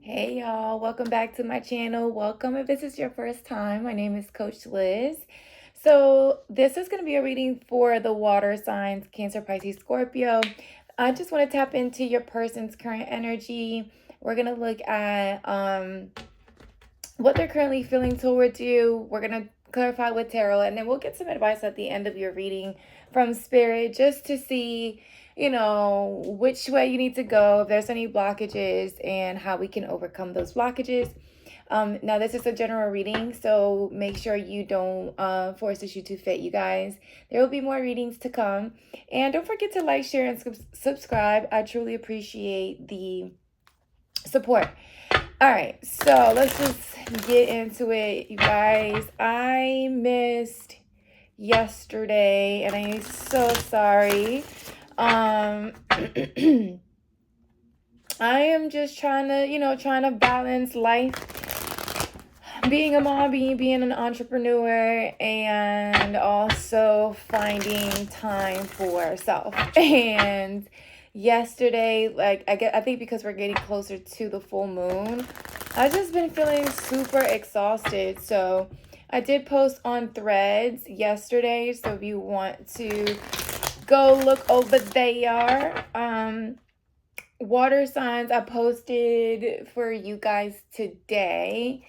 Hey y'all, welcome back to my channel. Welcome if this is your first time. My name is Coach Liz. So this is going to be a reading for the water signs, Cancer, Pisces, Scorpio. I just want to tap into your person's current energy. We're going to look at what they're currently feeling towards you. We're going to clarify with tarot, and then we'll get some advice at the end of your reading from Spirit just to see which way you need to go, if there's any blockages, and how we can overcome those blockages. Now, this is a general reading, so make sure you don't force issue to fit, you guys. There will be more readings to come. And don't forget to like, share, and subscribe. I truly appreciate the support. All right, so let's just get into it, you guys. I missed yesterday, and I'm so sorry. I am just trying to balance life, being a mom, being an entrepreneur, and also finding time for self. And yesterday, I think because we're getting closer to the full moon, I've just been feeling super exhausted. So I did post on Threads yesterday, so if you want to go look over there. Water signs I posted for you guys today.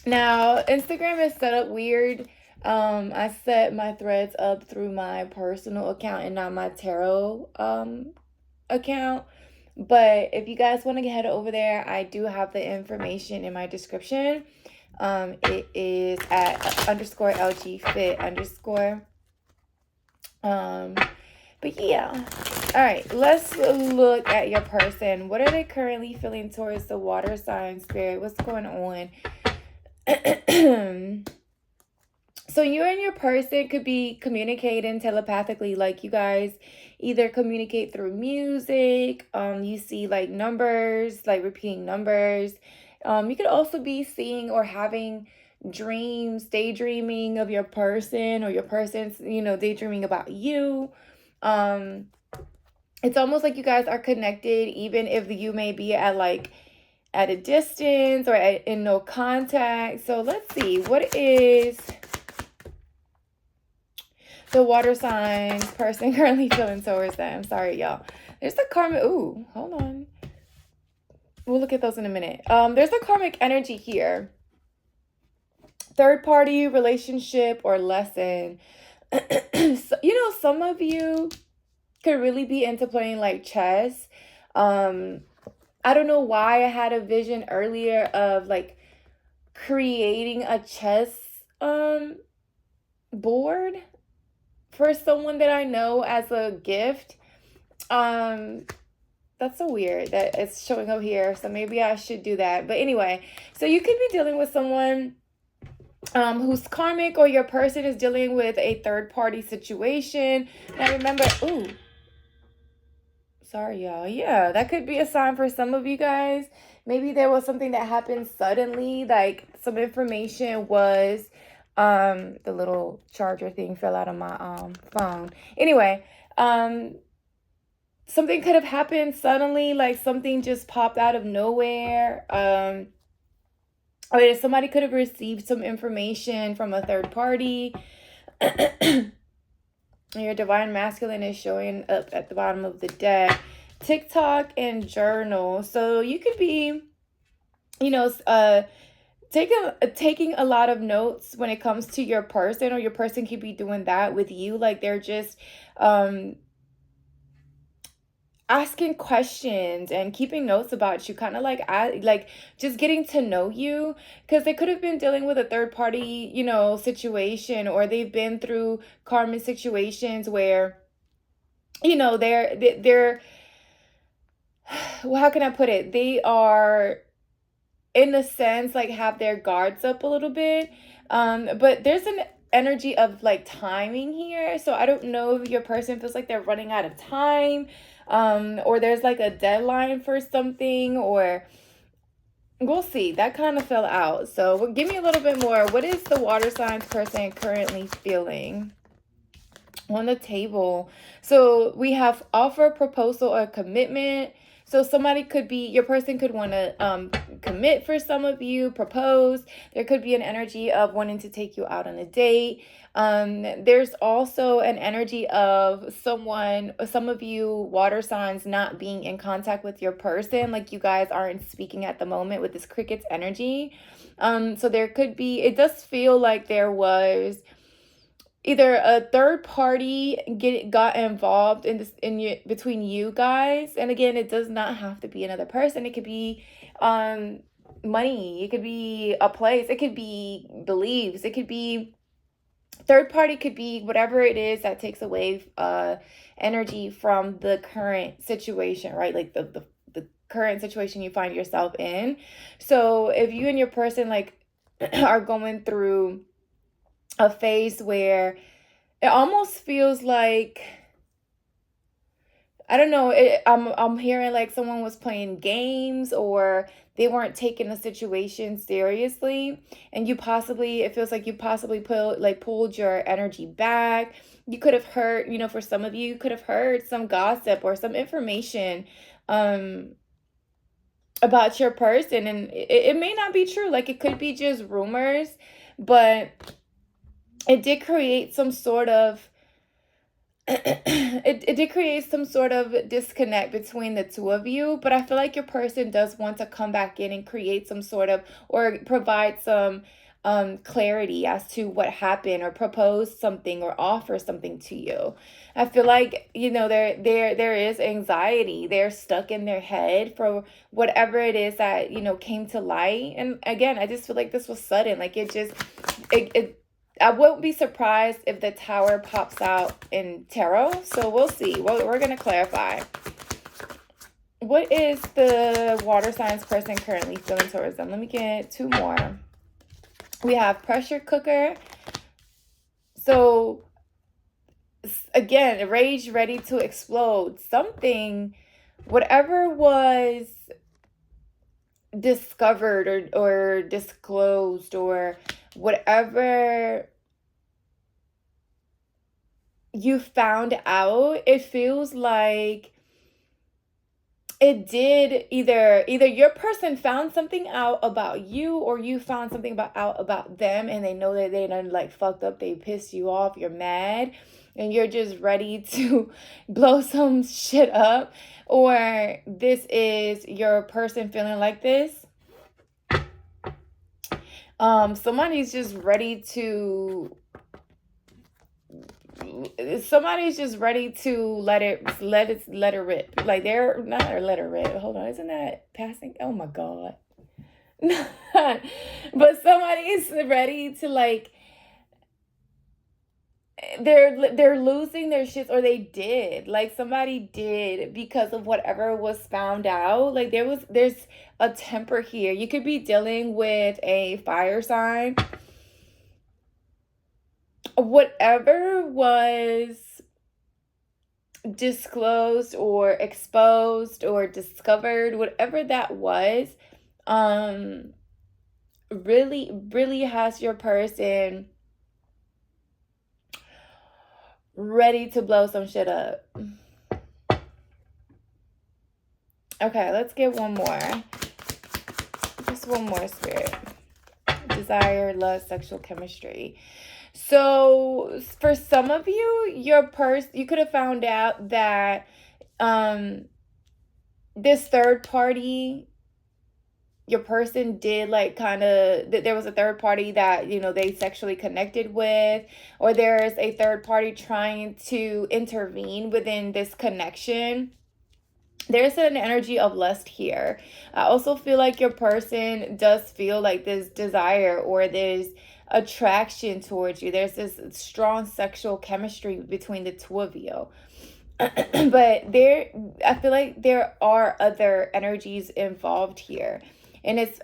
Now, Instagram is set up weird. I set my threads up through my personal account and not my tarot account. But if you guys want to head over there, I do have the information in my description. It is at _LGFit_. But yeah. All right, let's look at your person. What are they currently feeling towards the water sign, Spirit? What's going on? So you and your person could be communicating telepathically, like you guys either communicate through music, you see like numbers, like repeating numbers. You could also be seeing or having dreams, daydreaming of your person, or your person's, daydreaming about you. It's almost like you guys are connected, even if you may be at a distance or in no contact. So let's see, what is the water signs person currently feeling towards them? Sorry, y'all. There's the karmic. Ooh, hold on. We'll look at those in a minute. There's the karmic energy here. Third party relationship or lesson. So, some of you could really be into playing like chess. I don't know why I had a vision earlier of like creating a chess board for someone that I know as a gift. That's so weird that it's showing up here, so maybe I should do that. But anyway, so you could be dealing with someone who's karmic, or your person is dealing with a third-party situation. Now remember, sorry y'all, yeah, that could be a sign for some of you guys. Maybe there was something that happened suddenly, like some information was the little charger thing fell out of my phone. Anyway, something could have happened suddenly, like something just popped out of nowhere. Or somebody could have received some information from a third party. Your divine masculine is showing up at the bottom of the deck. TikTok and journal. So you could be, taking a lot of notes when it comes to your person, or your person could be doing that with you. Like they're just asking questions and keeping notes about you, kind of like just getting to know you, because they could have been dealing with a third party situation, or they've been through karmic situations where they're well, how can I put it, they are in a sense like have their guards up a little bit, but there's an energy of like timing here. So I don't know if your person feels like they're running out of time, or there's like a deadline for something, or we'll see. That kind of fell out. So give me a little bit more. What is the water signs person currently feeling on the table? So we have offer, proposal, or commitment. So somebody could be, your person could want to commit for some of you, propose. There could be an energy of wanting to take you out on a date. There's also an energy of some of you water signs not being in contact with your person, like you guys aren't speaking at the moment with this crickets energy. So there could be, it does feel like there was either a third party got involved in this between you guys. And again, it does not have to be another person. It could be money, it could be a place, it could be beliefs, it could be third party, could be whatever it is that takes away energy from the current situation, right? Like the current situation you find yourself in. So if you and your person like are going through a phase where it almost feels like, I don't know, I'm hearing like someone was playing games, or they weren't taking the situation seriously, and it feels like you possibly pulled your energy back. You could have heard, for some of you could have heard some gossip or some information about your person, and it may not be true. Like, it could be just rumors, but it did create some sort of it did create some sort of disconnect between the two of you. But I feel like your person does want to come back in and create some sort of, or provide some clarity as to what happened, or propose something, or offer something to you. I feel like, there is anxiety. They're stuck in their head for whatever it is that came to light. And again, I just feel like this was sudden. Like, it I won't be surprised if the Tower pops out in tarot. So we'll see. Well, we're going to clarify. What is the water signs person currently feeling towards them? Let me get two more. We have pressure cooker. So again, rage ready to explode. Something, whatever was discovered or disclosed, or whatever you found out, it feels like it did either your person found something out about you, or you found something out about them, and they know that they done like fucked up, they pissed you off, you're mad, and you're just ready to blow some shit up. Or this is your person feeling like this. Somebody's just ready to let it rip. Like, they're not, or let it rip. Hold on, isn't that passing? Oh my god. But somebody is ready to, like, they're losing their shit, or they did. Like, somebody did, because of whatever was found out. Like, there's a temper here. You could be dealing with a fire sign. Whatever was disclosed or exposed or discovered, whatever that was, really has your person ready to blow some shit up. Okay, let's get one more. Just one more, Spirit. Desire, love, sexual chemistry. So for some of you, you could have found out that this third party, your person did, like, kind of, there was a third party that they sexually connected with, or there's a third party trying to intervene within this connection. There's an energy of lust here. I also feel like your person does feel like this desire, or there's attraction towards you. There's this strong sexual chemistry between the two of you. But I feel like there are other energies involved here. And it's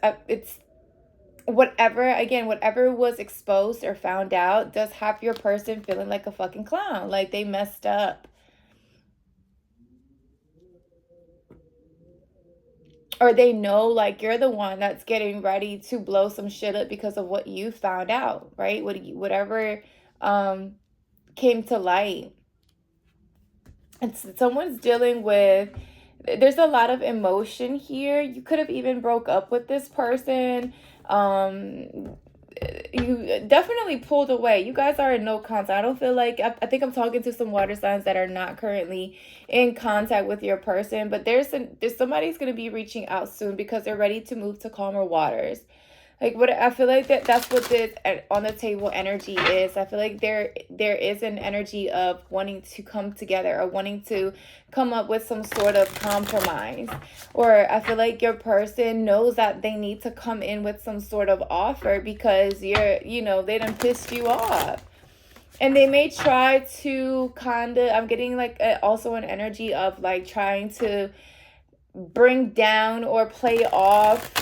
whatever was exposed or found out does have your person feeling like a fucking clown. Like, they messed up. Or they know, like, you're the one that's getting ready to blow some shit up because of what you found out, right? Whatever came to light. Someone's dealing with there's a lot of emotion here. You could have even broke up with this person. You definitely pulled away. You guys are in no contact. I don't feel like, I think I'm talking to some water signs that are not currently in contact with your person, but there's somebody's going to be reaching out soon because they're ready to move to calmer waters. Like, what I feel like that's what this on the table energy is. I feel like there is an energy of wanting to come together or wanting to come up with some sort of compromise. Or I feel like your person knows that they need to come in with some sort of offer because they done pissed you off. And they may try to I'm getting like also an energy of like trying to bring down or play off,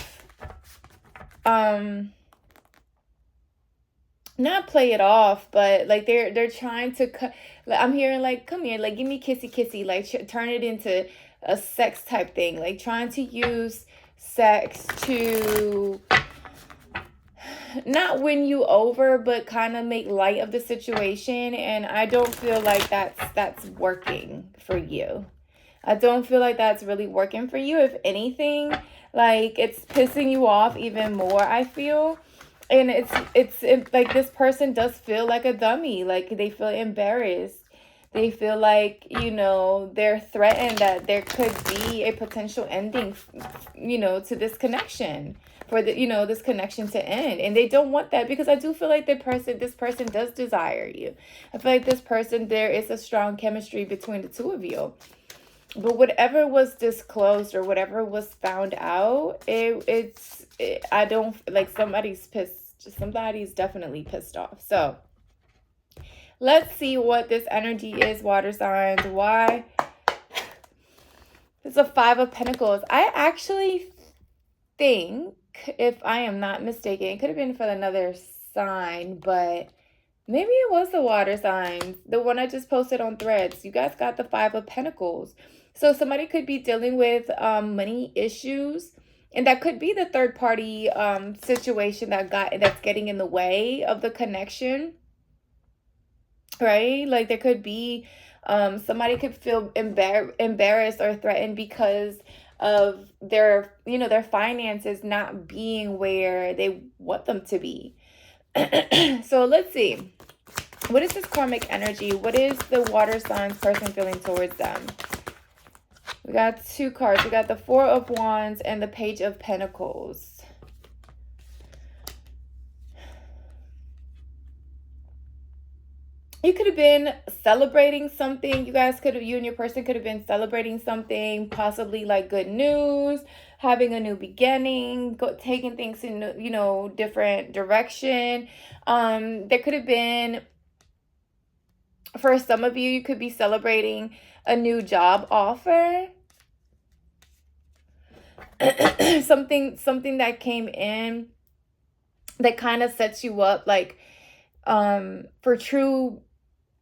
not play it off, but like they're trying to like, I'm hearing like, come here, like give me kissy kissy, like turn it into a sex type thing, like trying to use sex to not win you over, but kind of make light of the situation. And I don't feel like that's working for you. I don't feel like that's really working for you. If anything, like it's pissing you off even more, I feel. And it's like this person does feel like a dummy. Like they feel embarrassed. They feel like, they're threatened that there could be a potential ending, to this connection, for this connection to end. And they don't want that, because I do feel like this person does desire you. I feel like this person, there is a strong chemistry between the two of you. But whatever was disclosed or whatever was found out, I don't, like, somebody's definitely pissed off. So let's see what this energy is, water signs. Why? It's a 5 of Pentacles. I actually think, if I am not mistaken, it could have been for another sign, but maybe it was the water signs, the one I just posted on Threads. You guys got the 5 of Pentacles. So somebody could be dealing with money issues, and that could be the third party situation that's getting in the way of the connection, right? Like there could be somebody could feel embarrassed or threatened because of their finances not being where they want them to be. So let's see. What is this karmic energy? What is the water signs person feeling towards them? We got 2 cards. We got the 4 of Wands and the Page of Pentacles. You could have been celebrating something. You and your person could have been celebrating something, possibly like good news, having a new beginning, taking things in, different direction. There could have been, for some of you, you could be celebrating a new job offer. something that came in that kind of sets you up, like, for true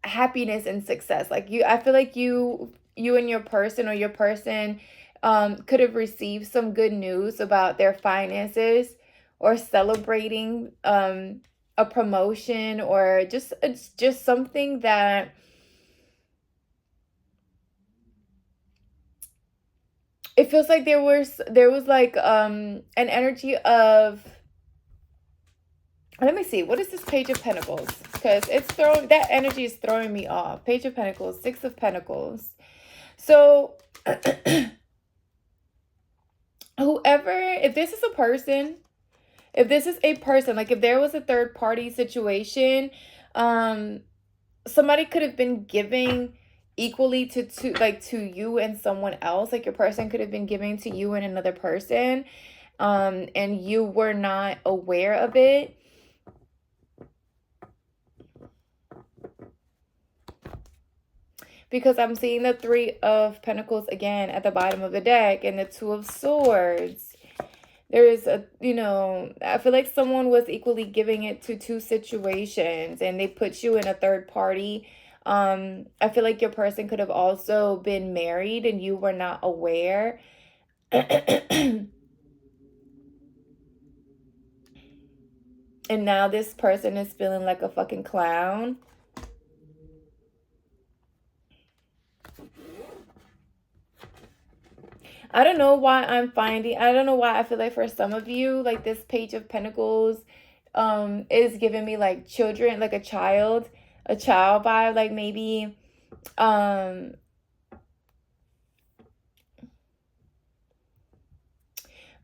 happiness and success. Like I feel like you and your person, or your person could have received some good news about their finances, or celebrating a promotion, or just something that it feels like there was like an energy of, let me see, what is this Page of Pentacles? Because that energy is throwing me off. Page of Pentacles, 6 of Pentacles. So if this is a person, like if there was a third party situation, somebody could have been giving equally to you and someone else. Like your person could have been giving to you and another person, and you were not aware of it. Because I'm seeing the 3 of Pentacles again at the bottom of the deck, and the 2 of Swords. There is I feel like someone was equally giving it to 2 situations, and they put you in a third party. I feel like your person could have also been married and you were not aware. And now this person is feeling like a fucking clown. I don't know why I don't know why I feel like for some of you, like this Page of Pentacles is giving me like children, like a child vibe, like maybe um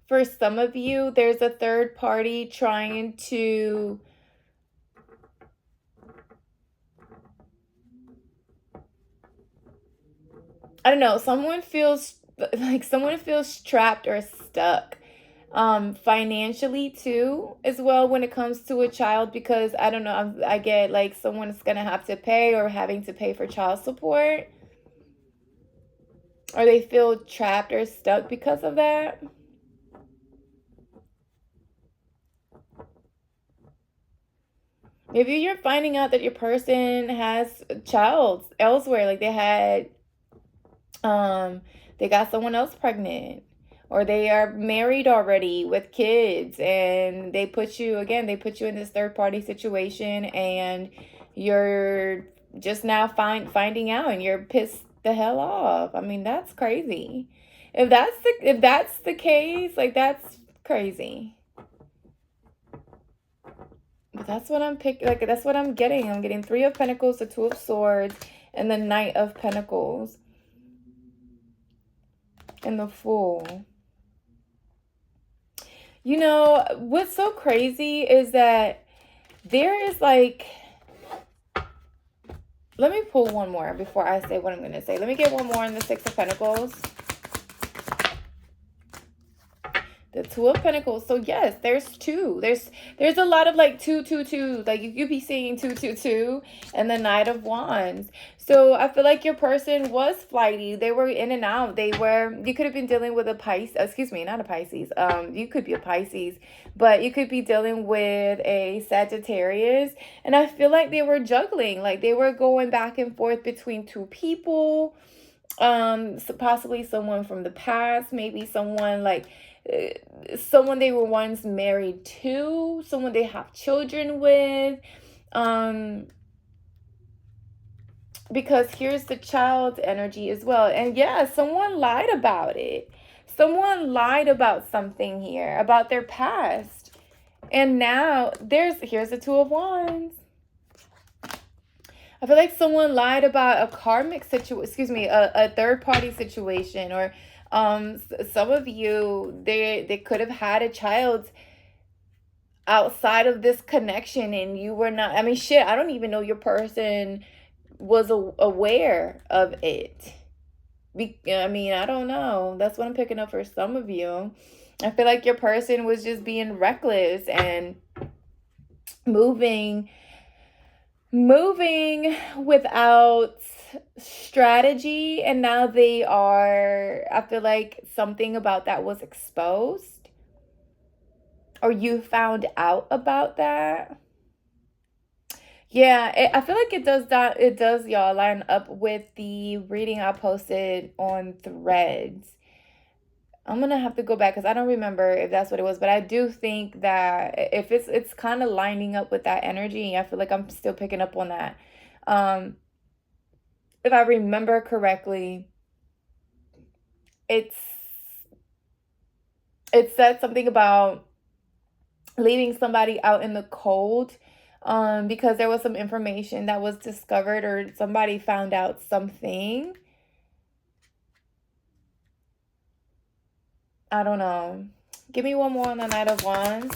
for some of you, there's a third party trying to, I don't know, someone feels trapped or stuck financially too as well when it comes to a child, because I don't know, I get like someone's gonna have to pay or having to pay for child support, or they feel trapped or stuck because of that. Maybe you're finding out that your person has a child elsewhere, like um they got someone else pregnant, or they are married already with kids, and they put you in this third party situation, and you're just now finding out, and you're pissed the hell off. I mean, that's crazy. If that's the case, like that's crazy. But that's what I'm picking. Like that's what I'm getting. I'm getting Three of Pentacles, the Two of Swords, and the Knight of Pentacles, and the Fool. You know, what's so crazy is that there is like, let me pull one more before I say what I'm going to say. Let me get one more in the Six of Pentacles. The Two of Pentacles. So yes, there's two. There's a lot of like two, two, two. Like you could be seeing two, two, two, and the Knight of Wands. So I feel like your person was flighty. They were in and out. You could have been dealing with a Pisces. Excuse me, not a Pisces. You could be a Pisces, but you could be dealing with a Sagittarius. And I feel like they were juggling. Like they were going back and forth between two people. So possibly someone from the past, maybe someone like someone they were once married to, someone they have children with, because here's the child energy as well. And yeah, someone lied about it. Someone lied about something here, about their past, and now here's the Two of Wands. I feel like someone lied about a karmic situation, excuse me, a third party situation, or some of you, they could have had a child outside of this connection, and you were not, I mean, shit, I don't even know your person was aware of it. I mean, I don't know. That's what I'm picking up for some of you. I feel like your person was just being reckless and moving without strategy, and now I feel like something about that was exposed, or you found out about that. Yeah, I feel like it does, y'all, line up with the reading I posted on Threads. I'm gonna have to go back because I don't remember if that's what it was, but I do think that if it's kind of lining up with that energy, I feel like I'm still picking up on that. If I remember correctly, it said something about leaving somebody out in the cold, because there was some information that was discovered, or somebody found out something. I don't know. Give me one more on the Knight of Wands.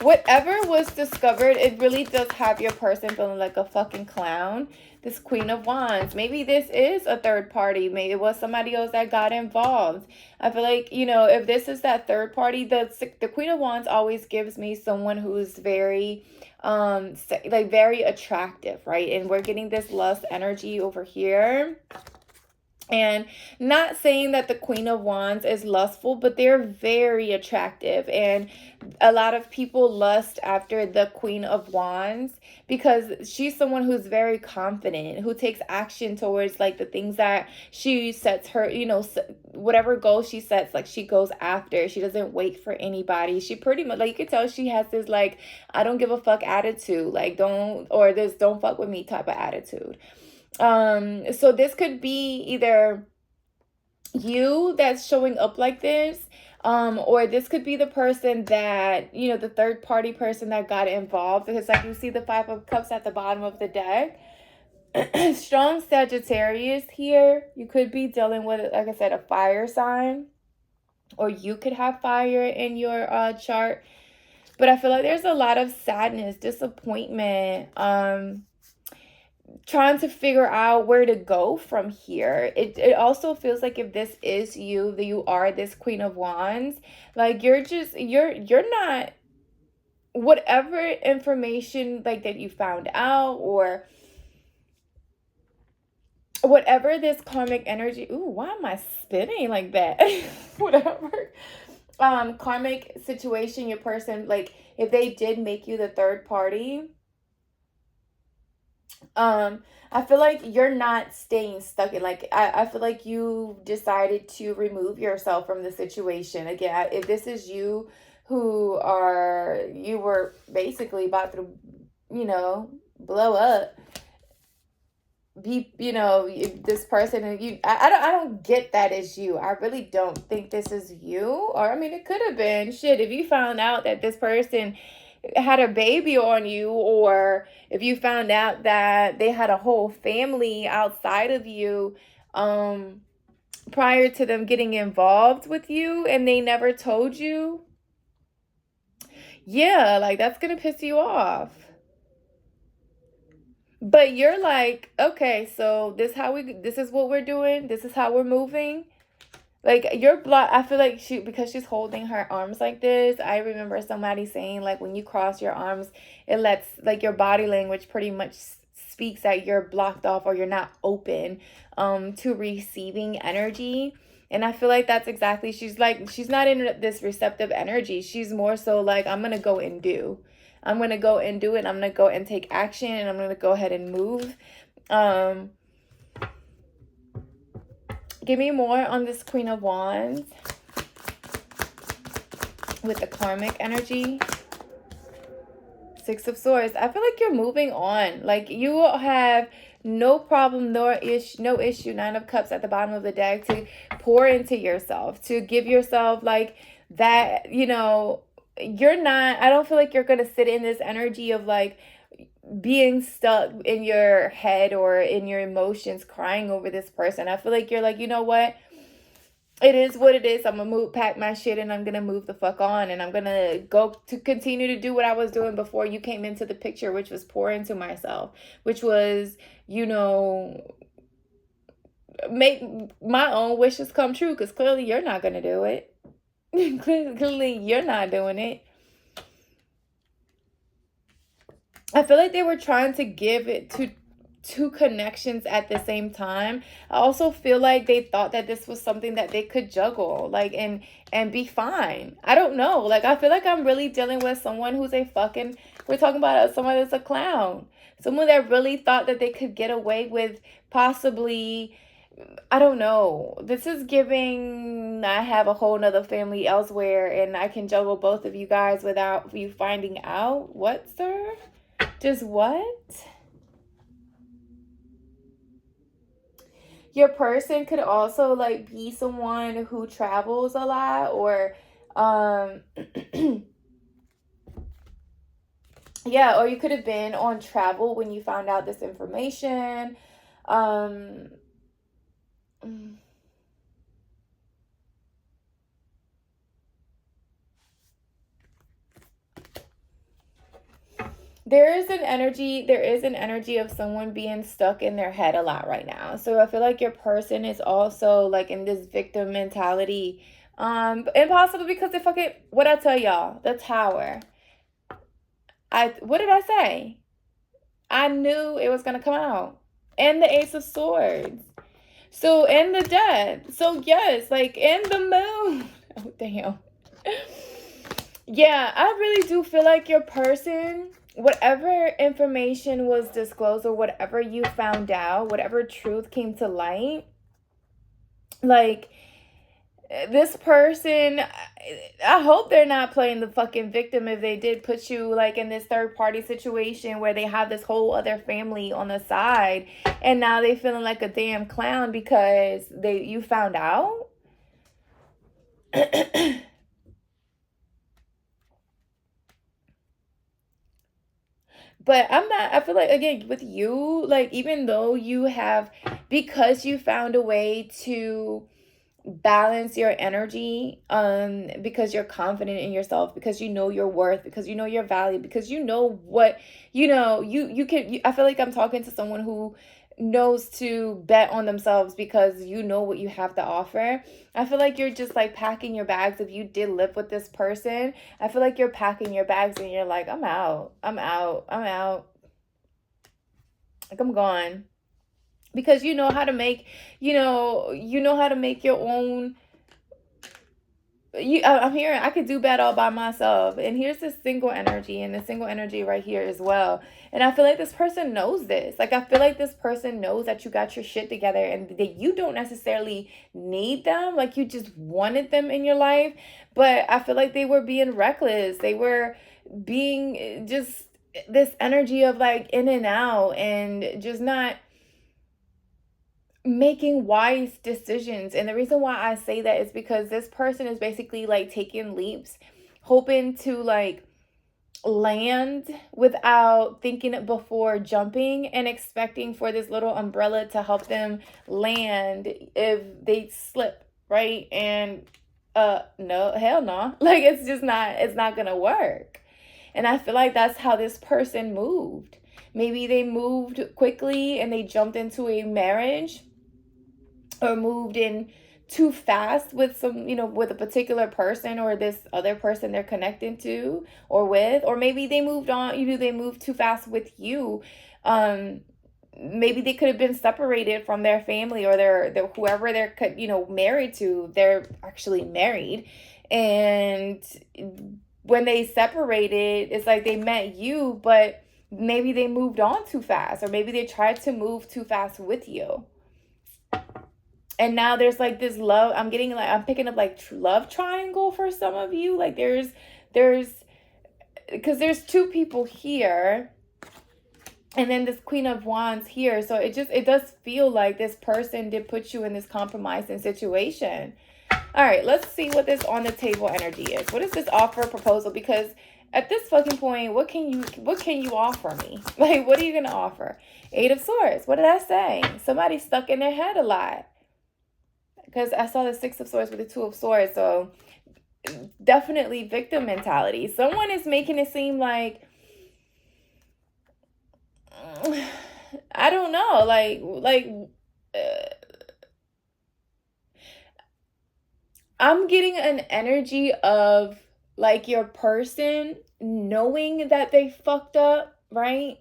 Whatever was discovered, it really does have your person feeling like a fucking clown. This Queen of Wands. Maybe this is a third party. Maybe it was somebody else that got involved. I feel like, you know, if this is that third party, the Queen of Wands always gives me someone who's very, like very attractive, right? And we're getting this lust energy over here. And not saying that the Queen of Wands is lustful, but they're very attractive. And a lot of people lust after the Queen of Wands because she's someone who's very confident, who takes action towards like the things that she sets her, you know, whatever goal she sets, like she goes after. She doesn't wait for anybody. She pretty much, like you can tell she has this like, I don't give a fuck attitude. Like don't fuck with me type of attitude. So this could be either you that's showing up like this, or this could be the person that, you know, the third party person that got involved, because like you see the Five of Cups at the bottom of the deck. Strong Sagittarius here. You could be dealing with, like I said, a fire sign, or you could have fire in your chart. But I feel like there's a lot of sadness, disappointment, trying to figure out where to go from here. It also feels like if this is you, that you are this Queen of Wands, like you're not, whatever information like that you found out, or whatever this karmic energy, ooh, why am I spinning like that? Whatever karmic situation your person, like if they did make you the third party, I feel like you're not staying stuck in, like I feel like you decided to remove yourself from the situation. Again, if this is you who are, you were basically about to, you know, blow up, be, you know, this person, and you, I don't get that as you. I really don't think this is you. Or I mean, it could have been shit if you found out that this person had a baby on you, or if you found out that they had a whole family outside of you, prior to them getting involved with you, and they never told you. Yeah, like that's gonna piss you off. But you're like, okay, so this is what we're doing. This is how we're moving. Like you're block. I feel like because she's holding her arms like this. I remember somebody saying like when you cross your arms, it lets, like, your body language pretty much speaks that you're blocked off, or you're not open to receiving energy. And I feel like that's exactly, she's like, she's not in this receptive energy. She's more so like, I'm gonna go and do. I'm gonna go and do it. I'm gonna go and take action, and I'm gonna go ahead and move. Give me more on this Queen of Wands with the karmic energy. Six of Swords. I feel like you're moving on. Like you have no problem, no issue. Nine of Cups at the bottom of the deck, to pour into yourself, to give yourself like that, you know, you're not, I don't feel like you're going to sit in this energy of like being stuck in your head or in your emotions, crying over this person. I feel like you're like, you know what? It is what it is. I'm gonna pack my shit, and I'm gonna move the fuck on, and I'm gonna go to continue to do what I was doing before you came into the picture, which was pour into myself, which was, you know, make my own wishes come true, because clearly you're not gonna do it. Clearly you're not doing it. I feel like they were trying to give it to two connections at the same time. I also feel like they thought that this was something that they could juggle, like, and be fine. I don't know. Like, I feel like I'm really dealing with someone who's a fucking, we're talking about someone that's a clown. Someone that really thought that they could get away with possibly, I don't know. This is giving, I have a whole nother family elsewhere, and I can juggle both of you guys without you finding out. What, sir? Just what? Your person could also like be someone who travels a lot, or yeah, or you could have been on travel when you found out this information. There is an energy of someone being stuck in their head a lot right now. So I feel like your person is also like in this victim mentality. Impossible, because they fucking, what I tell y'all, the Tower. What did I say? I knew it was gonna come out. And the Ace of Swords. So, and the Death. So yes, like in the Moon. Oh damn. Yeah, I really do feel like your person, whatever information was disclosed, or whatever you found out, whatever truth came to light, like This person, I hope they're not playing the fucking victim if they did put you like in this third party situation where they have this whole other family on the side and now they feeling like a damn clown because you found out. But I feel like, again, with you, like, even though you have, because you found a way to balance your energy, because you're confident in yourself, because you know your worth, because you know your value, because you know what, I feel like I'm talking to someone who knows to bet on themselves because you know what you have to offer. I feel like you're just like packing your bags. If you did live with this person, I feel like you're packing your bags and you're like, I'm out, I'm out, I'm out, like I'm gone, because you know how to make, you know how to make your own. I'm hearing I could do bad all by myself. And here's this single energy and the single energy right here as well. And I feel like this person knows this. Like, I feel like this person knows that you got your shit together and that you don't necessarily need them. Like, you just wanted them in your life. But I feel like they were being reckless. They were being just this energy of like in and out and just not making wise decisions. And the reason why I say that is because this person is basically like taking leaps, hoping to like land without thinking it before jumping and expecting for this little umbrella to help them land if they slip, right? And no, hell no. Like, it's not gonna work. And I feel like that's how this person moved. Maybe they moved quickly and they jumped into a marriage, or moved in too fast with some, with a particular person or this other person they're connected to or with, or maybe they moved on, they moved too fast with you. Maybe they could have been separated from their family or their whoever they're married to. They're actually married, and when they separated, it's like they met you, but maybe they moved on too fast, or maybe they tried to move too fast with you. And now there's like this love, I'm picking up like love triangle for some of you. Like, there's because there's two people here and then this Queen of Wands here. So it does feel like this person did put you in this compromising situation. All right, let's see what this on the table energy is. What is this offer proposal? Because at this fucking point, what can you offer me? Like, what are you gonna offer? Eight of Swords. What did I say? Somebody's stuck in their head a lot, because I saw the Six of Swords with the Two of Swords. So definitely victim mentality. Someone is making it seem like, I don't know, I'm getting an energy of like your person knowing that they fucked up, right?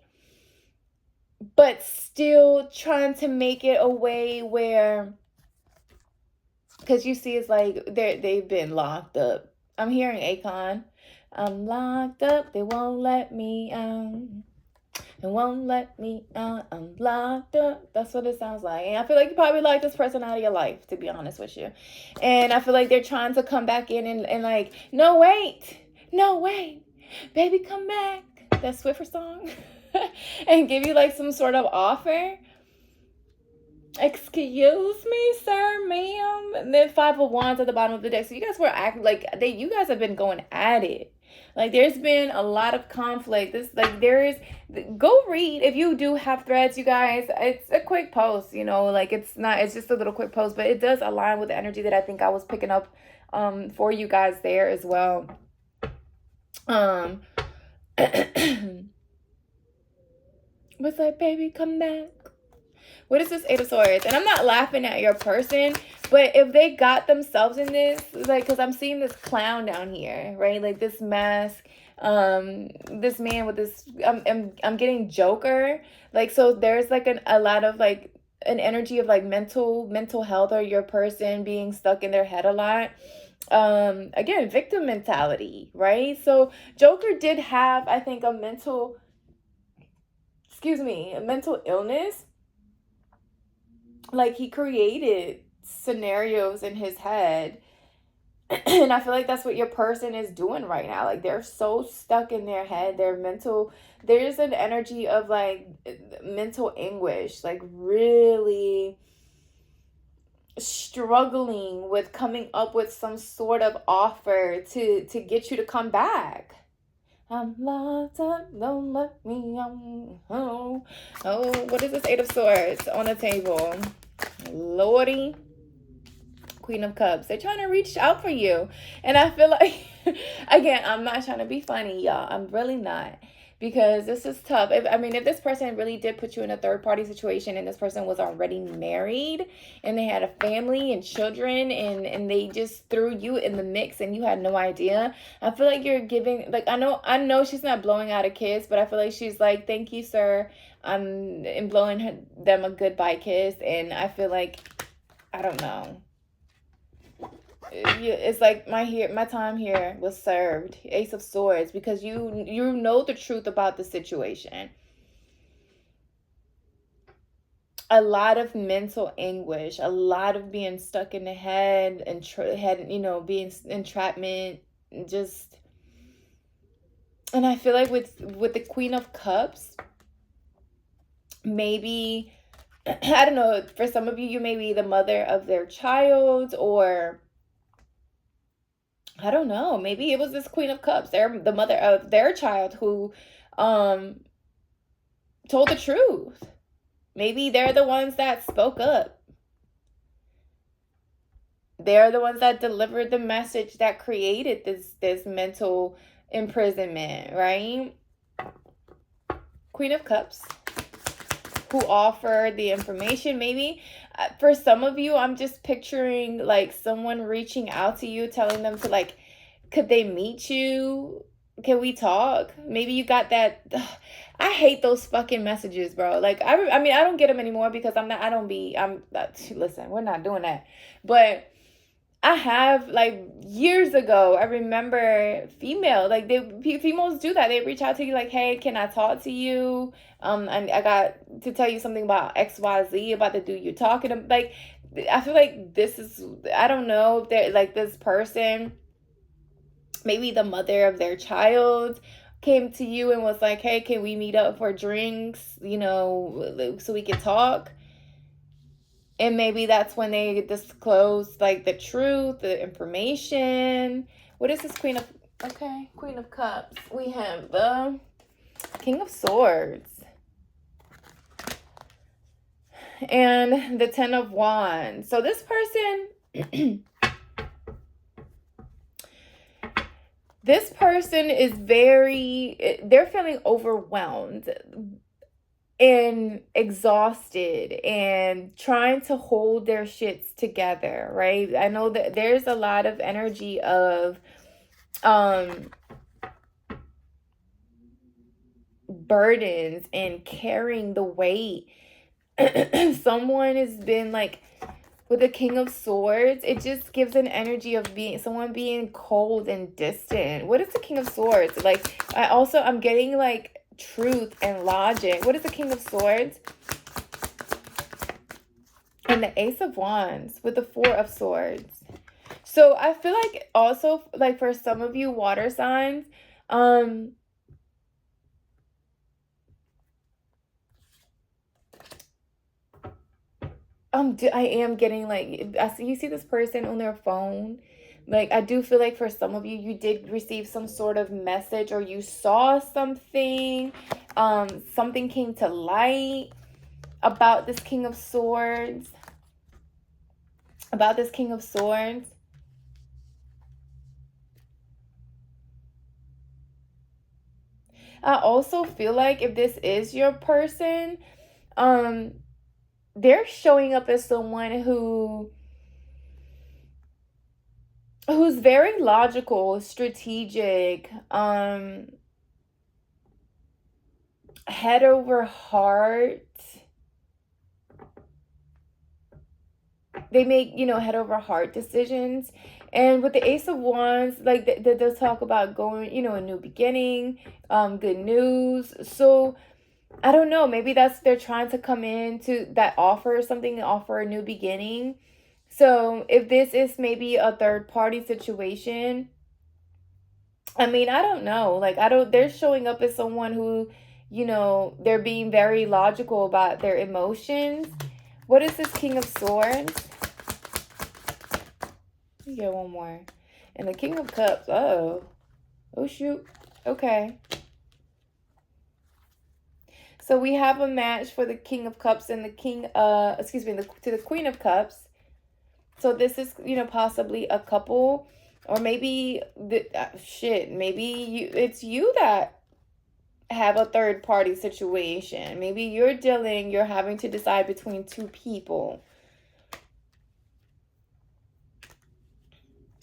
But still trying to make it a way where, because you see, it's like they've been locked up. I'm hearing Akon. I'm locked up. They won't let me out. They won't let me out. I'm locked up. That's what it sounds like. And I feel like you probably like this person out of your life, to be honest with you. And I feel like they're trying to come back in and like, no, wait. No, wait. Baby, come back. That Swiffer song. And give you like some sort of offer. Excuse me, sir, ma'am. And then Five of Wands at the bottom of the deck. So you guys were acting like you guys have been going at it. Like, there's been a lot of conflict. Go read if you do have threads, you guys. It's a quick post, like it's just a little quick post, but it does align with the energy that I think I was picking up for you guys there as well. What's like, baby, come back? What is this Eight of Swords? And I'm not laughing at your person, but if they got themselves in this, like, because I'm seeing this clown down here, right? Like this mask, this man with this, I'm getting Joker. Like, so there's like a lot of like an energy of like mental health, or your person being stuck in their head a lot. Again, victim mentality, right? So Joker did have, I think, a mental illness. Like, he created scenarios in his head And I feel like that's what your person is doing right now. Like they're so stuck in their head, their mental, there's an energy of like mental anguish, like really struggling with coming up with some sort of offer to get you to come back. I'm locked up, don't let me out. Oh, what is this Eight of Swords on the table? Lordy. Queen of Cups. They're trying to reach out for you. And I feel like, again, I'm not trying to be funny, y'all. I'm really not. Because this is tough. If this person really did put you in a third party situation and this person was already married and they had a family and children and they just threw you in the mix and you had no idea, I feel like you're giving, like, I know she's not blowing out a kiss, but I feel like she's like, thank you, sir. I'm blowing them a goodbye kiss. And I feel like, I don't know, it's like my time here was served. Ace of Swords, because you know the truth about the situation. A lot of mental anguish, a lot of being stuck in the head and being entrapment, just. And I feel like with the Queen of Cups, maybe I don't know, for some of you, you may be the mother of their child, or I don't know. Maybe it was this Queen of Cups. They're the mother of their child who told the truth. Maybe they're the ones that spoke up. They're the ones that delivered the message that created this mental imprisonment, right? Queen of Cups, who offered the information. Maybe for some of you, I'm just picturing like someone reaching out to you, telling them to like, could they meet you? Can we talk? Maybe you got that. I hate those fucking messages, bro. Like, I don't get them anymore because listen, we're not doing that. But I have, like, years ago, I remember females do that. They reach out to you like, hey, can I talk to you? And I got to tell you something about XYZ, about the dude you're talking to. Like, I feel like I don't know if they're like this person, maybe the mother of their child came to you and was like, hey, can we meet up for drinks, so we can talk? And maybe that's when they disclose like the truth, the information. What is this Queen of Cups? We have the King of Swords and the Ten of Wands. So this person this person is they're feeling overwhelmed and exhausted and trying to hold their shits together, right? I know that there's a lot of energy of burdens and carrying the weight. Someone has been like, with the King of Swords, it just gives an energy of someone being cold and distant. What is the King of Swords? Like, I'm getting like truth and logic. What is the King of Swords? And the Ace of Wands with the Four of Swords. So I feel like also, like, for some of you water signs, I am getting like, you see this person on their phone. Like, I do feel like for some of you, you did receive some sort of message, or you saw something, something came to light about this King of Swords, I also feel like if this is your person, they're showing up as someone who's very logical, strategic, head over heart. They make, head over heart decisions. And with the Ace of Wands, like they'll talk about going, a new beginning, good news. So I don't know, maybe they're trying to come in to that offer a new beginning. So if this is maybe a third party situation, I mean, I don't know. Like, they're showing up as someone who, they're being very logical about their emotions. What is this King of Swords? Let me get one more. And the King of Cups. Oh shoot. Okay. So we have a match for the King of Cups and the to the Queen of Cups. So this is, possibly a couple, or maybe maybe it's you that have a third party situation. Maybe you're having to decide between two people.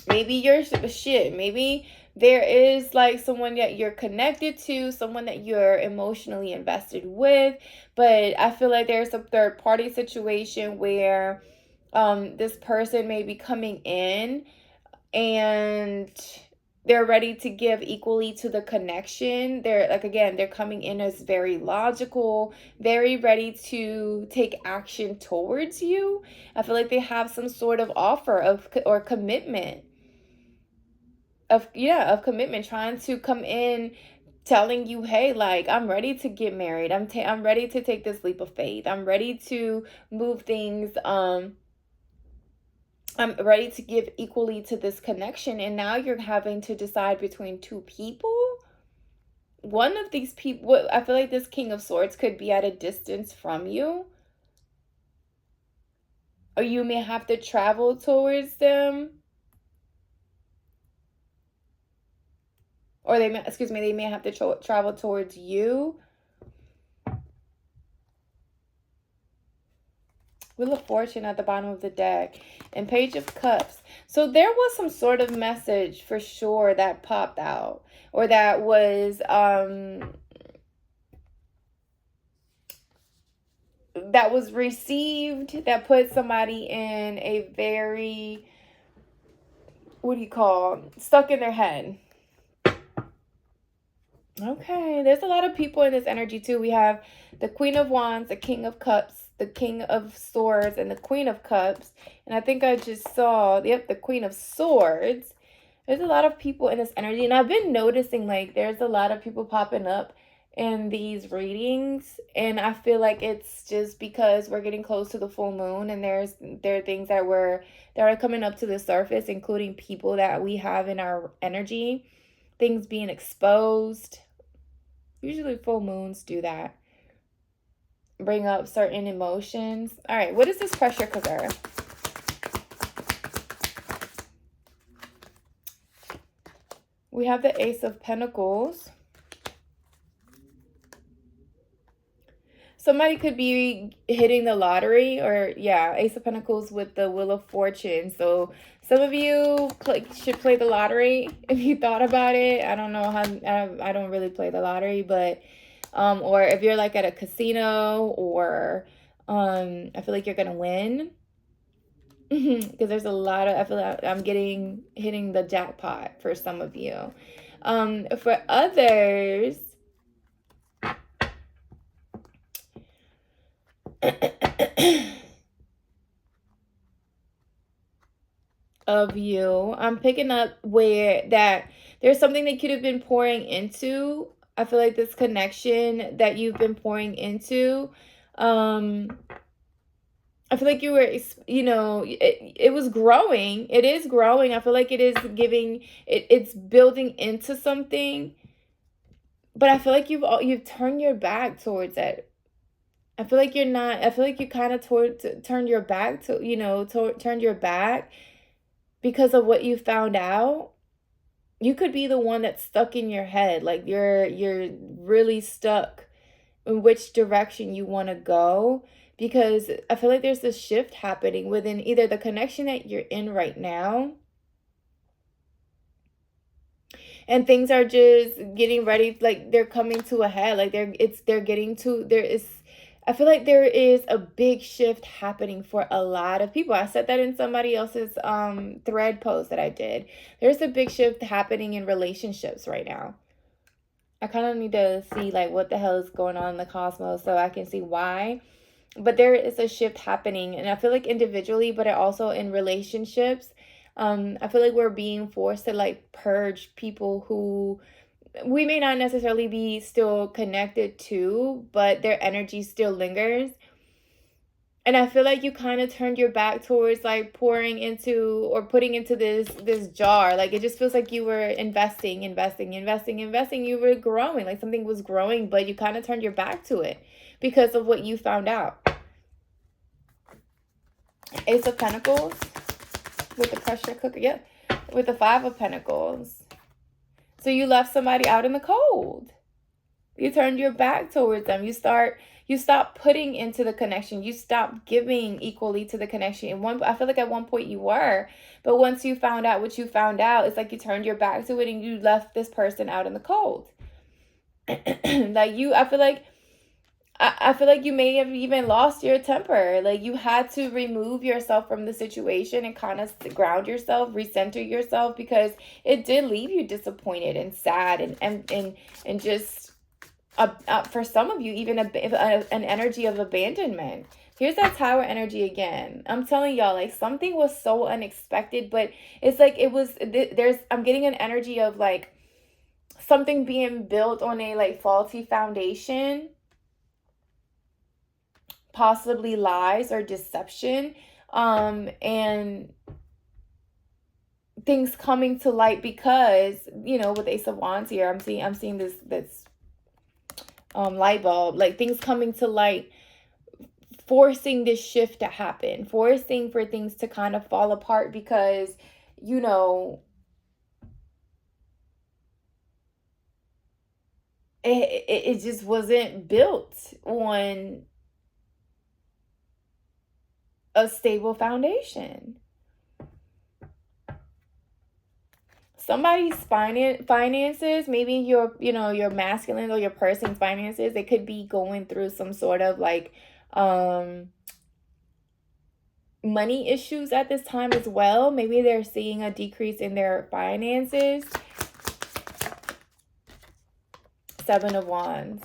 Maybe maybe there is like someone that you're connected to, someone that you're emotionally invested with, but I feel like there's a third party situation where this person may be coming in and they're ready to give equally to the connection. They're coming in as very logical, very ready to take action towards you. I feel like they have some sort of offer or commitment of commitment, trying to come in, telling you, hey, like, I'm ready to get married. I'm ready to take this leap of faith. I'm ready to move things. I'm ready to give equally to this connection. And now you're having to decide between two people. One of these people, I feel like this King of Swords could be at a distance from you, or you may have to travel towards them. Or they may have to travel towards you. Wheel of Fortune at the bottom of the deck. And Page of Cups. So there was some sort of message for sure that popped out. Or that was received, that put somebody in a very, stuck in their head. Okay, there's a lot of people in this energy too. We have the Queen of Wands, the King of Cups, the King of Swords, and the Queen of Cups. And I think I just saw, the Queen of Swords. There's a lot of people in this energy. And I've been noticing, like, there's a lot of people popping up in these readings. And I feel like it's just because we're getting close to the full moon. And there are things that are coming up to the surface, including people that we have in our energy. Things being exposed. Usually full moons do that. Bring up certain emotions. All right, what is this pressure cooker? We have the Ace of Pentacles. Somebody could be hitting the lottery, or Ace of Pentacles with the Wheel of Fortune. So some of you should play the lottery if you thought about it. I don't know how, I don't really play the lottery, but or if you're like at a casino, or I feel like you're gonna win. Because there's a lot of, I feel like I'm hitting the jackpot for some of you. For others, of you, I'm picking up where that there's something that could have been pouring into. I feel like this connection that you've been pouring into, I feel like you were, it was growing. It is growing. I feel like it is it's building into something. But I feel like you've turned your back towards it. I feel like you kind of turned your back turned your back because of what you found out. You could be the one that's stuck in your head. Like you're really stuck in which direction you want to go, because I feel like there's this shift happening within either the connection that you're in right now, and things are just getting ready, like they're coming to a head, like I feel like there is a big shift happening for a lot of people. I said that in somebody else's thread post that I did. There's a big shift happening in relationships right now. I kind of need to see like what the hell is going on in the cosmos so I can see why. but there is a shift happening, and I feel like individually, but also in relationships. I feel like we're being forced to like purge people who we may not necessarily be still connected to, but their energy still lingers. And I feel like you kind of turned your back towards like pouring into or putting into this jar. Like it just feels like you were investing. You were growing, like something was growing, but you kind of turned your back to it because of what you found out. Ace of Pentacles with the pressure cooker. Yep. With the Five of Pentacles. So you left somebody out in the cold. You turned your back towards them. You stop putting into the connection. You stop giving equally to the connection. I feel like at one point you were, but once you found out what you found out, it's like you turned your back to it and you left this person out in the cold. I feel like you may have even lost your temper. Like you had to remove yourself from the situation and kind of ground yourself, recenter yourself, because it did leave you disappointed and sad and just for some of you even an energy of abandonment. Here's that Tower energy again. I'm telling y'all, like something was so unexpected, but it's like I'm getting an energy of like something being built on a like faulty foundation, possibly lies or deception, and things coming to light because, with Ace of Wands here, I'm seeing this light bulb, like things coming to light, forcing this shift to happen, forcing for things to kind of fall apart because, it just wasn't built on a stable foundation. Somebody's finances, maybe your masculine or your person's finances, they could be going through some sort of like money issues at this time as well. Maybe they're seeing a decrease in their finances. Seven of Wands.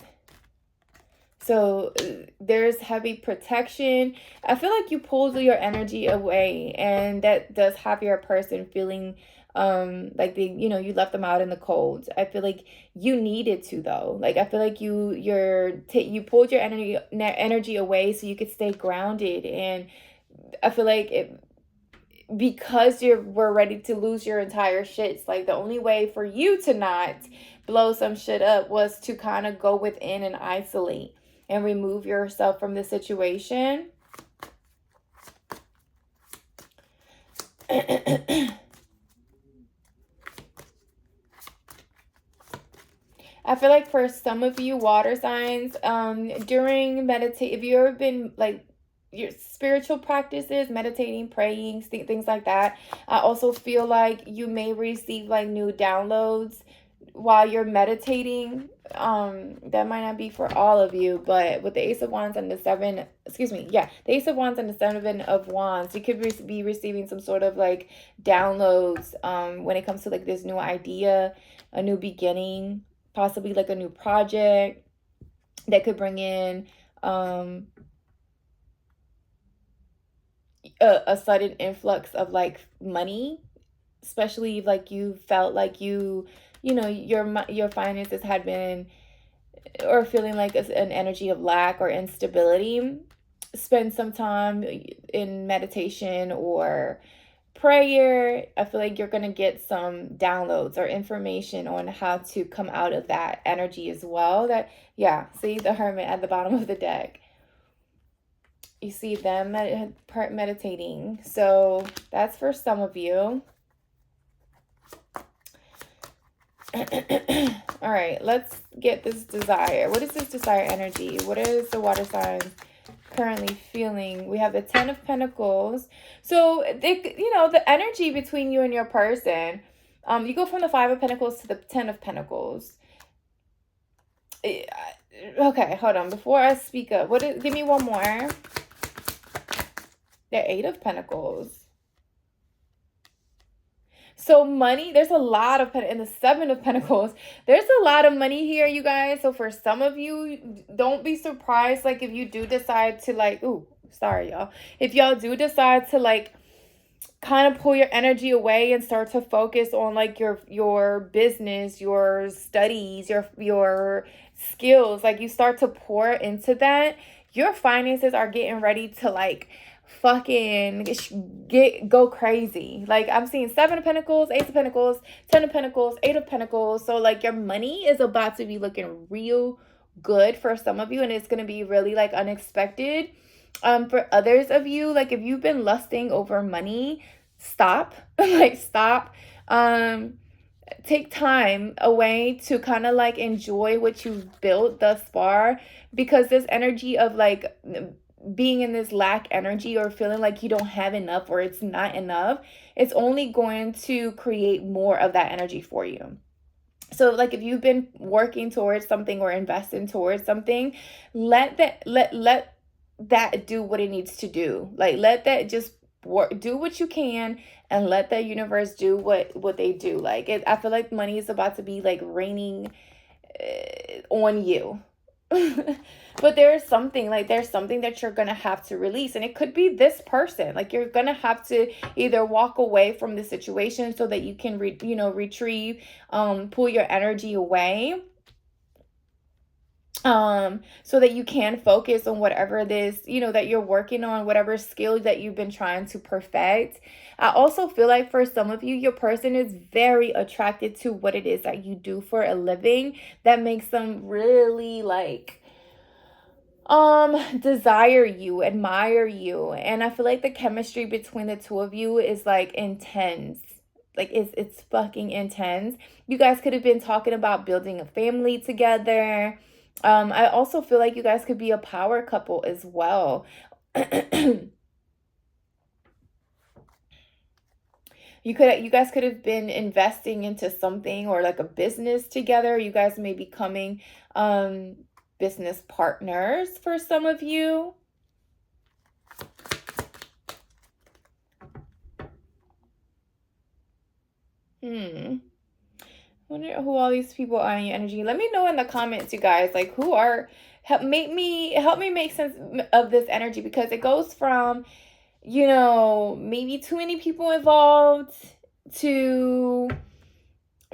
So there's heavy protection. I feel like you pulled your energy away, and that does have your person feeling like you left them out in the cold. I feel like you needed to, though. Like I feel like you pulled your energy away so you could stay grounded, and I feel like because we're ready to lose your entire shit. It's like the only way for you to not blow some shit up was to kind of go within and isolate and remove yourself from the situation. I feel like for some of you water signs, during if you've ever been like your spiritual practices, meditating, praying, things like that, I also feel like you may receive like new downloads while you're meditating. That might not be for all of you, but with the Ace of Wands and the the Ace of Wands and the Seven of Wands, you could be receiving some sort of like downloads when it comes to like this new idea, a new beginning, possibly like a new project that could bring in a sudden influx of like money, especially if like you felt like your finances had been, or feeling like an energy of lack or instability. Spend some time in meditation or prayer. I feel like you're going to get some downloads or information on how to come out of that energy as well. See the Hermit at the bottom of the deck. You see them meditating. So that's for some of you. All right, let's get this desire. What is this desire energy? What is the water signs currently feeling? We have the Ten of Pentacles. So the energy between you and your person, you go from the Five of Pentacles to the Ten of Pentacles. Okay, hold on. Before I speak up, give me one more. The Eight of Pentacles. So money, there's a lot of, in the Seven of Pentacles, there's a lot of money here, you guys. So for some of you, don't be surprised, like, if you do decide to, like, ooh, sorry, y'all. If y'all do decide to, like, kind of pull your energy away and start to focus on, like, your business, your studies, your skills, like, you start to pour into that, your finances are getting ready to, like, fucking go crazy. Like, I'm seeing Seven of Pentacles, Ace of Pentacles, Ten of Pentacles, Eight of Pentacles. So, like, your money is about to be looking real good for some of you, and it's going to be really, like, unexpected. For others of you, like, if you've been lusting over money, stop. Like, stop. Take time away to kind of, like, enjoy what you've built thus far, because this energy of, like, being in this lack energy or feeling like you don't have enough or it's not enough, it's only going to create more of that energy for you. So, like, if you've been working towards something or investing towards something, let that do what it needs to do. Like, let that just work, do what you can, and let the universe do what they do. Like, I feel like money is about to be, like, raining on you. But there's something that you're gonna have to release, and it could be this person. Like, you're gonna have to either walk away from the situation so that you can retrieve, pull your energy away, so that you can focus on whatever it is, that you're working on, whatever skill that you've been trying to perfect. I also feel like for some of you, your person is very attracted to what it is that you do for a living, that makes them really, like, desire you, admire you. And I feel like the chemistry between the two of you is, like, intense. Like, it's fucking intense. You guys could have been talking about building a family together. I also feel like you guys could be a power couple as well. You guys could have been investing into something, or like a business together. You guys may be becoming business partners for some of you. I wonder who all these people are in your energy. Let me know in the comments, you guys, like, who are, help me make sense of this energy, because it goes from, maybe too many people involved to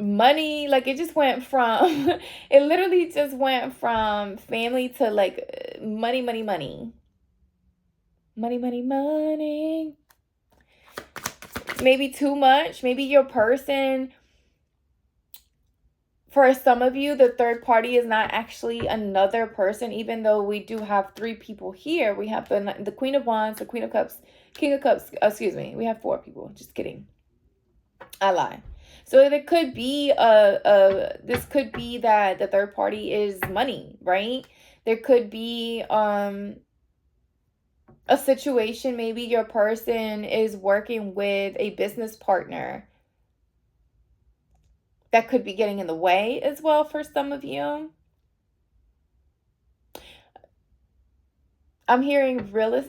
money. Like, it just went from it literally just went from family to, like, money, money, money. Money, money, money. Maybe too much. Maybe your person, for some of you, the third party is not actually another person, even though we do have three people here. We have the Queen of Wands, the Queen of Cups, King of Cups. Excuse me. We have four people. Just kidding. I lie. So it could be this could be that the third party is money, right? There could be a situation, maybe your person is working with a business partner that could be getting in the way as well for some of you. I'm hearing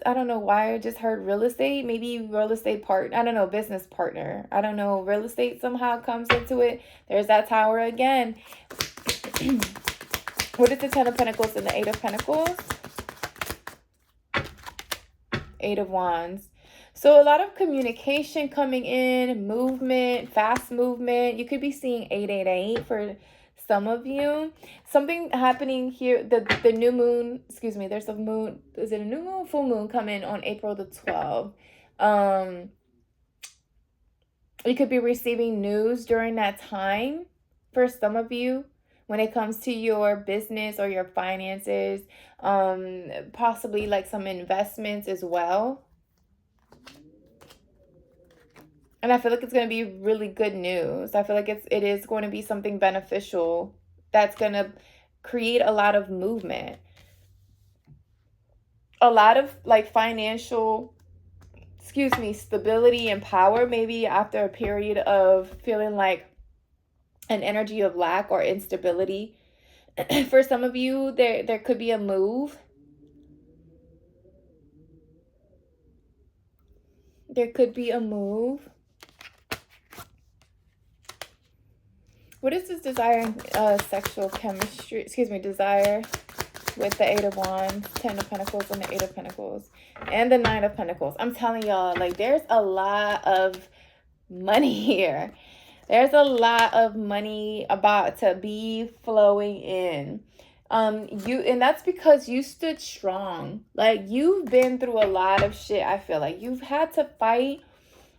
I don't know why I just heard real estate. Maybe real estate partner. I don't know, business partner. I don't know. Real estate somehow comes into it. There's that Tower again. What is the Ten of Pentacles and the Eight of Pentacles? Eight of Wands. So a lot of communication coming in, movement, fast movement. You could be seeing 888 for some of you. Something happening here. The new moon, excuse me, there's a moon. Is it a new moon? Full moon coming on April the 12th. You could be receiving news during that time for some of you when it comes to your business or your finances. Possibly, like, some investments as well. And I feel like it's going to be really good news. I feel like it is going to be something beneficial that's going to create a lot of movement. A lot of, like, financial, stability and power, maybe after a period of feeling like an energy of lack or instability. For some of you, there could be a move. There could be a move. What is this desire, sexual chemistry, desire with the Eight of Wands, Ten of Pentacles, and the Eight of Pentacles, and the Nine of Pentacles? I'm telling y'all, like, there's a lot of money here. There's a lot of money about to be flowing in. And that's because you stood strong. Like, you've been through a lot of shit. I feel like you've had to fight.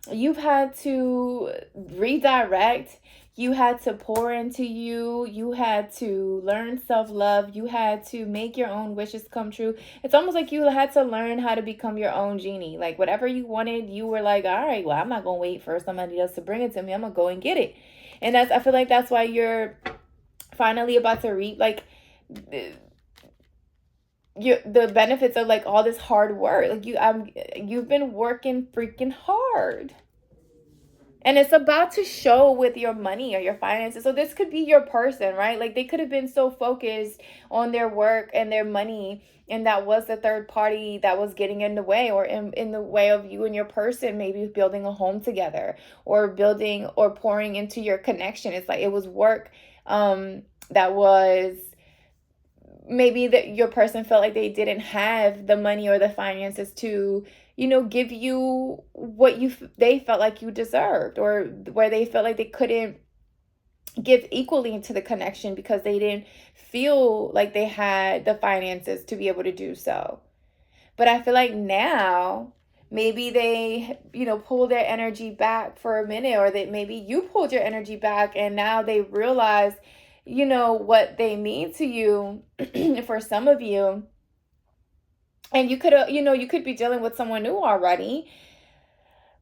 You've had to redirect. You had to pour into you. You had to learn self-love. You had to make your own wishes come true. It's almost like you had to learn how to become your own genie. Like, whatever you wanted, you were like, all right, well, I'm not going to wait for somebody else to bring it to me. I'm going to go and get it. And I feel like that's why you're finally about to reap, like, the benefits of, like, all this hard work. Like, you've been working freaking hard. And it's about to show with your money or your finances. So this could be your person, right? Like, they could have been so focused on their work and their money, and that was the third party that was getting in the way, or in the way of you and your person maybe building a home together, or building or pouring into your connection. It's like it was work that was maybe that your person felt like they didn't have the money or the finances to, give you what they felt like you deserved, or where they felt like they couldn't give equally into the connection because they didn't feel like they had the finances to be able to do so. But I feel like now maybe they, pull their energy back for a minute, or that maybe you pulled your energy back and now they realize, what they mean to you for some of you. And you could, you could be dealing with someone new already,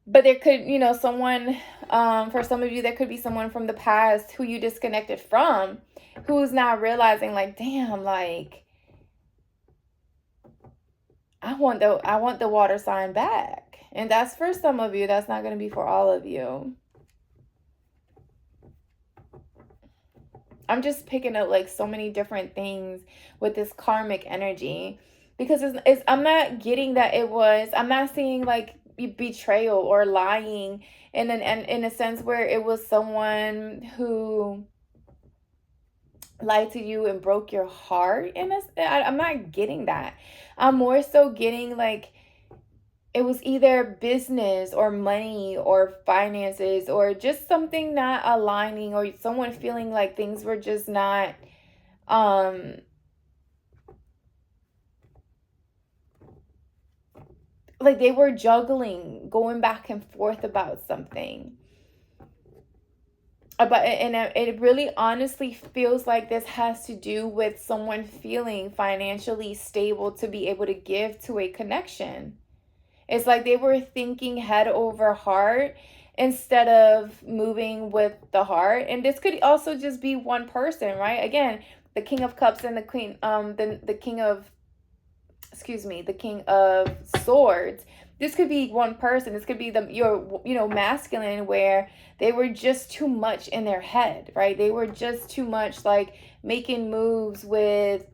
but there could, someone, for some of you, there could be someone from the past who you disconnected from, who's now realizing, like, damn, like, I want the water sign back. And that's for some of you. That's not going to be for all of you. I'm just picking up, like, so many different things with this karmic energy, because I'm not getting that I'm not seeing, like, betrayal or lying in a sense where it was someone who lied to you and broke your heart. I'm not getting that. I'm more so getting, like, it was either business or money or finances, or just something not aligning, or someone feeling like things were just not like they were juggling, going back and forth about something. And it really honestly feels like this has to do with someone feeling financially stable to be able to give to a connection. It's like they were thinking head over heart instead of moving with the heart. And this could also just be one person, right? Again, the King of Cups and the Queen, the King of Swords. This could be one person. This could be your masculine, where they were just too much in their head, right? They were just too much, like, making moves with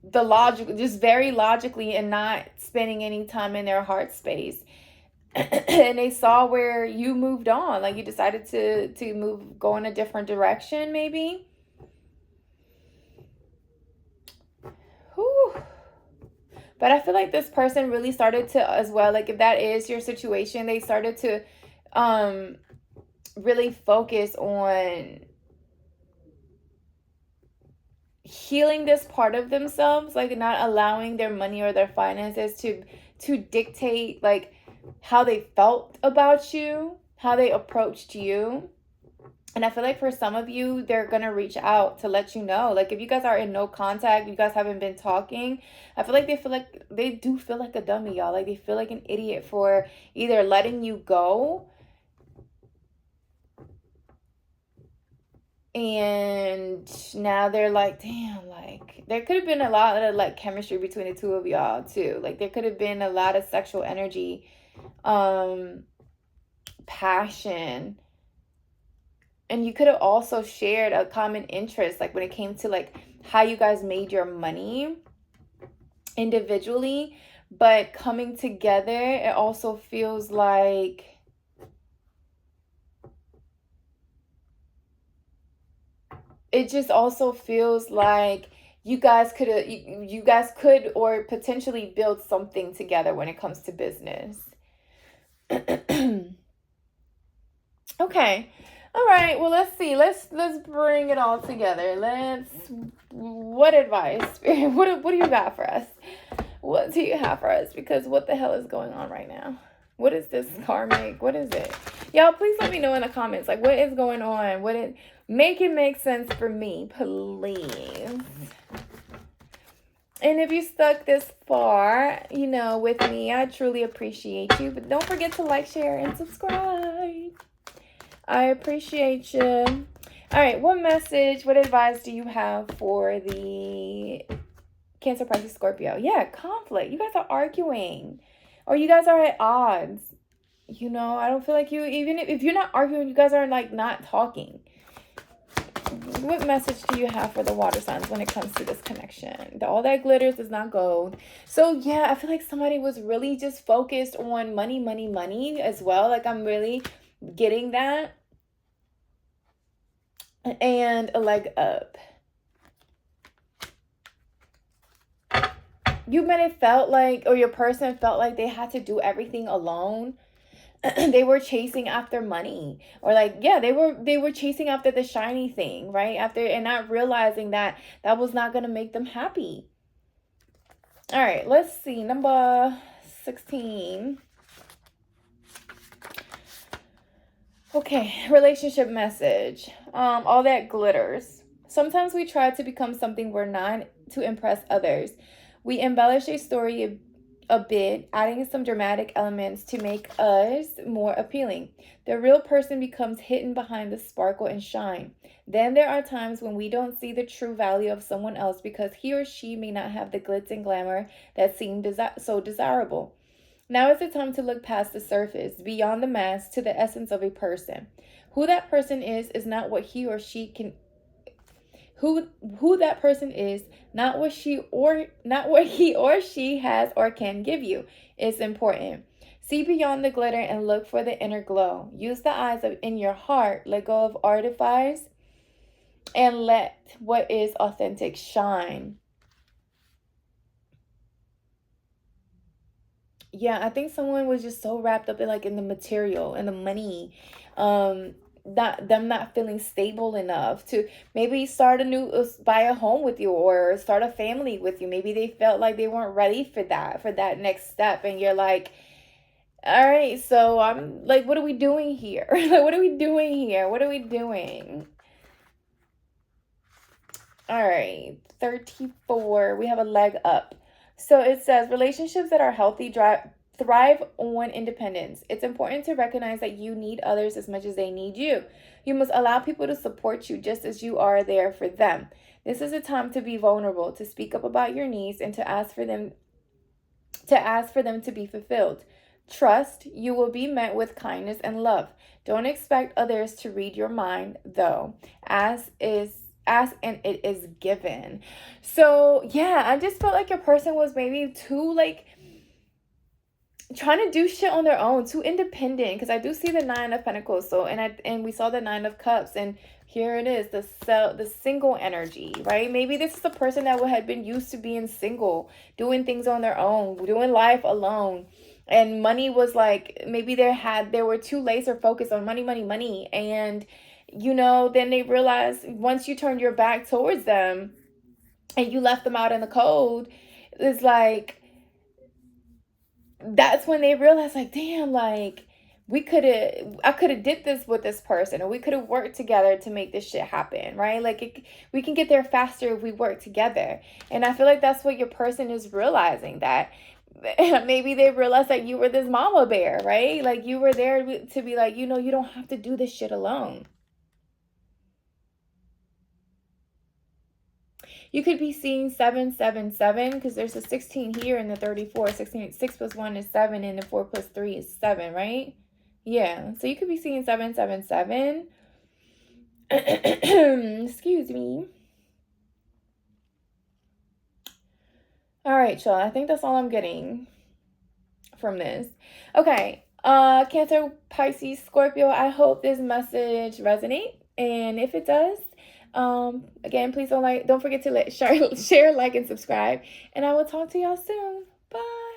the logic, just very logically, and not spending any time in their heart space. And they saw where you moved on, like, you decided to go in a different direction, maybe. Whew. But I feel like this person really started to, as well, like, if that is your situation, they started to really focus on healing this part of themselves, like, not allowing their money or their finances to dictate, like, how they felt about you, how they approached you. And I feel like for some of you, they're going to reach out to let you know. Like, if you guys are in no contact, you guys haven't been talking, I feel like they do feel like a dummy, y'all. Like, they feel like an idiot for either letting you go, and now they're like, damn, like, there could have been a lot of, like, chemistry between the two of y'all too. Like, there could have been a lot of sexual energy, passion. And you could have also shared a common interest, like, when it came to, like, how you guys made your money individually. But coming together, it also feels like it just also feels like you guys could or potentially build something together when it comes to business. Okay. All right. Well, let's see. Let's bring it all together. What advice? What do you got for us? What do you have for us? Because what the hell is going on right now? What is this karmic? What is it? Y'all, please let me know in the comments. Like, what is going on? Make it make sense for me, please. And if you stuck this far, with me, I truly appreciate you. But don't forget to like, share, and subscribe. I appreciate you. All right, what advice do you have for the Cancer, Pisces, Scorpio? Yeah, conflict. You guys are arguing. Or you guys are at odds. I don't feel like even if you're not arguing, you guys are like not talking. What message do you have for the water signs when it comes to this connection? All that glitters is not gold. So yeah, I feel like somebody was really just focused on money, money, money as well. Like I'm really getting that. And a leg up. You might have felt like, or your person felt like they had to do everything alone. They were chasing after money, or like, yeah, they were chasing after the shiny thing, right? And not realizing that was not going to make them happy. All right, let's see. Number 16. Okay, relationship message. All that glitters. Sometimes we try to become something we're not to impress others. We embellish a story a bit, adding some dramatic elements to make us more appealing. The real person becomes hidden behind the sparkle and shine. Then there are times when we don't see the true value of someone else because he or she may not have the glitz and glamour that seem so desirable. Now is the time to look past the surface, beyond the mask, to the essence of a person. Who that person is not what he or she can who that person is, not what he or she has or can give you, is important. See beyond the glitter and look for the inner glow. Use the eyes in your heart, let go of artifice, and let what is authentic shine. Yeah, I think someone was just so wrapped up in the material and the money, not feeling stable enough to maybe buy a home with you or start a family with you. Maybe they felt like they weren't ready for that next step, and you're like, all right, so I'm like, what are we doing here? Like, what are we doing here? What are we doing? All right, 34. We have a leg up. So it says relationships that are healthy thrive on independence. It's important to recognize that you need others as much as they need you. You must allow people to support you just as you are there for them. This is a time to be vulnerable, to speak up about your needs, and to ask for them to be fulfilled. Trust you will be met with kindness and love. Don't expect others to read your mind, though, as and it is given. So yeah, I just felt like your person was maybe too trying to do shit on their own, too independent, because I do see the 9 of Pentacles. So and we saw the 9 of Cups, and here it is, the single energy, right? Maybe this is a person that had been used to being single, doing things on their own, doing life alone. And money was like, maybe they were too laser focused on money, money, money. And then they realized once you turned your back towards them and you left them out in the cold, it's like, that's when they realized, like, damn, like, I could have did this with this person, or we could have worked together to make this shit happen, right? Like, we can get there faster if we work together. And I feel like that's what your person is realizing, that maybe they realized that you were this mama bear, right? Like, you were there to be like, you don't have to do this shit alone. You could be seeing 777 because there's a 16 here and the 34. 16, 6 plus 1 is 7 and the 4 plus 3 is 7, right? Yeah, so you could be seeing 777. Excuse me. All right, y'all. I think that's all I'm getting from this. Okay. Cancer, Pisces, Scorpio, I hope this message resonates. And if it does, Again, please don't forget to share, like, and subscribe. And I will talk to y'all soon. Bye.